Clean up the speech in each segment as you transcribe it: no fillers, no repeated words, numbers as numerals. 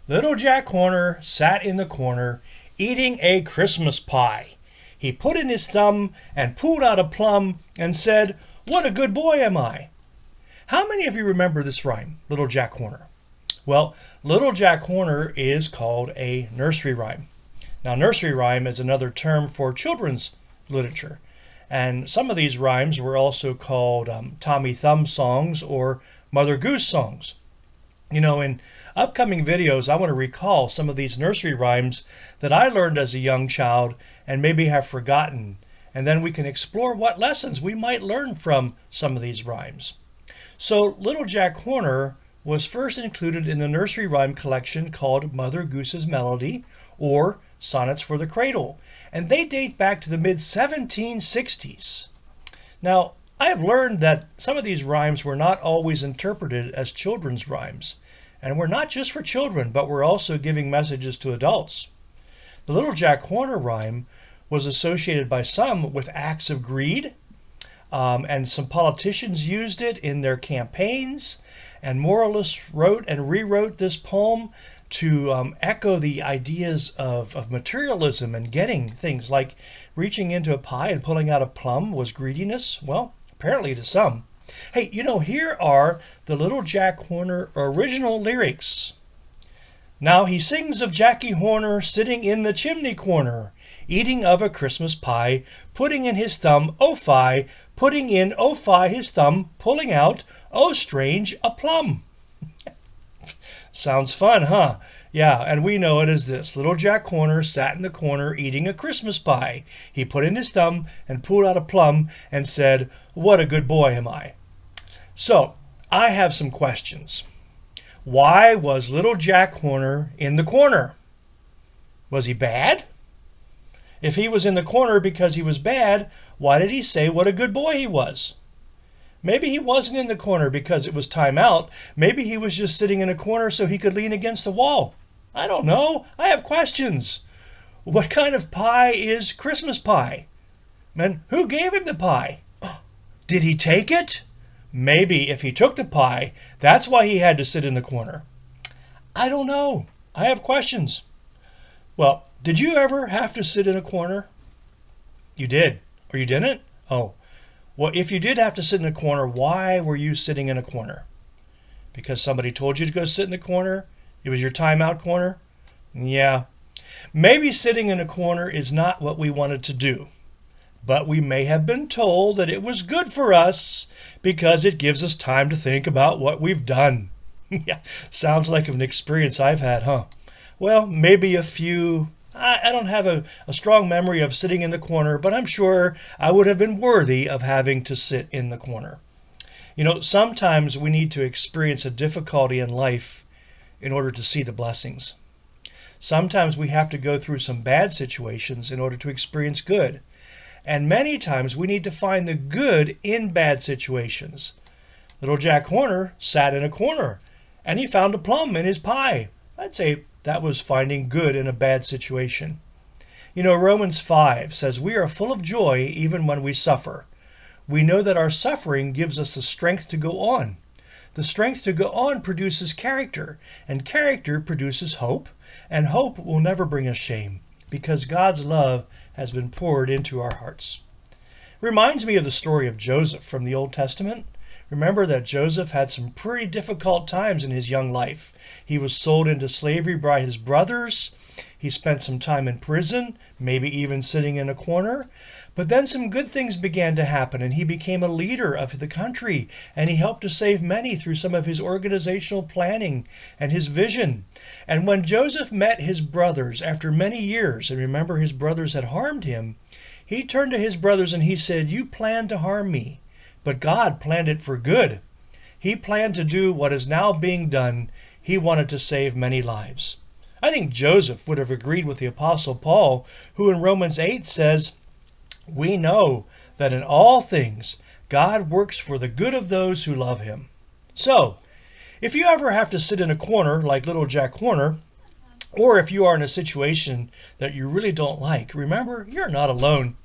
Little Jack Horner sat in the corner eating a Christmas pie. He put in his thumb and pulled out a plum and said, "What a good boy am I." How many of you remember this rhyme, Little Jack Horner? Well, Little Jack Horner is called a nursery rhyme. Now, nursery rhyme is another term for children's literature. And some of these rhymes were also called Tommy Thumb songs or Mother Goose songs. In upcoming videos, I want to recall some of these nursery rhymes that I learned as a young child and maybe have forgotten. And then we can explore what lessons we might learn from some of these rhymes. So, Little Jack Horner was first included in the nursery rhyme collection called Mother Goose's Melody or Sonnets for the Cradle, and they date back to the mid-1760s. Now, I have learned that some of these rhymes were not always interpreted as children's rhymes, and were not just for children, but were also giving messages to adults. The Little Jack Horner rhyme was associated by some with acts of greed, and some politicians used it in their campaigns, and moralists wrote and rewrote this poem to echo the ideas of materialism and getting things like reaching into a pie and pulling out a plum was greediness. Well, apparently to some. Hey, here are the Little Jack Horner original lyrics. Now he sings of Jackie Horner sitting in the chimney corner, eating of a Christmas pie, putting in his thumb, oh fie, putting in, oh fie, his thumb, pulling out, oh strange, a plum. Sounds fun, huh? Yeah, and we know it as this. Little Jack Horner sat in the corner eating a Christmas pie. He put in his thumb and pulled out a plum and said, "What a good boy am I." So, I have some questions. Why was Little Jack Horner in the corner? Was he bad? If he was in the corner because he was bad, why did he say what a good boy he was? Maybe he wasn't in the corner because it was time out. Maybe he was just sitting in a corner so he could lean against the wall. I don't know. I have questions. What kind of pie is Christmas pie? And who gave him the pie? Did he take it? Maybe if he took the pie, that's why he had to sit in the corner. I don't know. I have questions. Well, did you ever have to sit in a corner? You did. Or you didn't? Oh. Well, if you did have to sit in a corner, why were you sitting in a corner? Because somebody told you to go sit in the corner? It was your timeout corner? Yeah. Maybe sitting in a corner is not what we wanted to do. But we may have been told that it was good for us because it gives us time to think about what we've done. Yeah, sounds like an experience I've had, huh? Well, maybe a few. I don't have a strong memory of sitting in the corner, but I'm sure I would have been worthy of having to sit in the corner. Sometimes we need to experience a difficulty in life in order to see the blessings. Sometimes we have to go through some bad situations in order to experience good. And many times we need to find the good in bad situations. Little Jack Horner sat in a corner, and he found a plum in his pie. I'd say that was finding good in a bad situation. Romans 5 says, "We are full of joy even when we suffer. We know that our suffering gives us the strength to go on. The strength to go on produces character, and character produces hope, and hope will never bring us shame, because God's love has been poured into our hearts." Reminds me of the story of Joseph from the Old Testament. Remember that Joseph had some pretty difficult times in his young life. He was sold into slavery by his brothers. He spent some time in prison, maybe even sitting in a corner. But then some good things began to happen, and he became a leader of the country, and he helped to save many through some of his organizational planning and his vision. And when Joseph met his brothers after many years, and remember his brothers had harmed him, he turned to his brothers and he said, "You planned to harm me, but God planned it for good. He planned to do what is now being done. He wanted to save many lives." I think Joseph would have agreed with the Apostle Paul, who in Romans 8 says, "We know that in all things God works for the good of those who love him." So, if you ever have to sit in a corner like Little Jack Horner, or if you are in a situation that you really don't like, remember, you're not alone.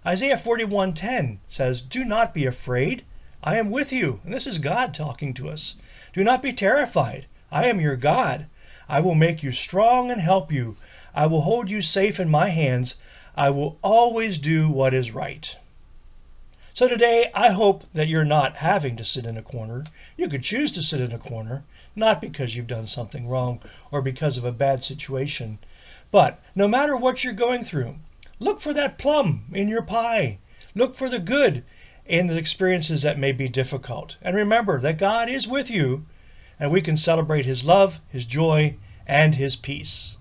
Isaiah 41:10 says, "Do not be afraid. I am with you." And this is God talking to us. "Do not be terrified. I am your God. I will make you strong and help you. I will hold you safe in my hands. I will always do what is right. So today, I hope that you're not having to sit in a corner. You could choose to sit in a corner, not because you've done something wrong or because of a bad situation. But no matter what you're going through, look for that plum in your pie. Look for the good in the experiences that may be difficult. And remember that God is with you, and we can celebrate His love, His joy, and His peace.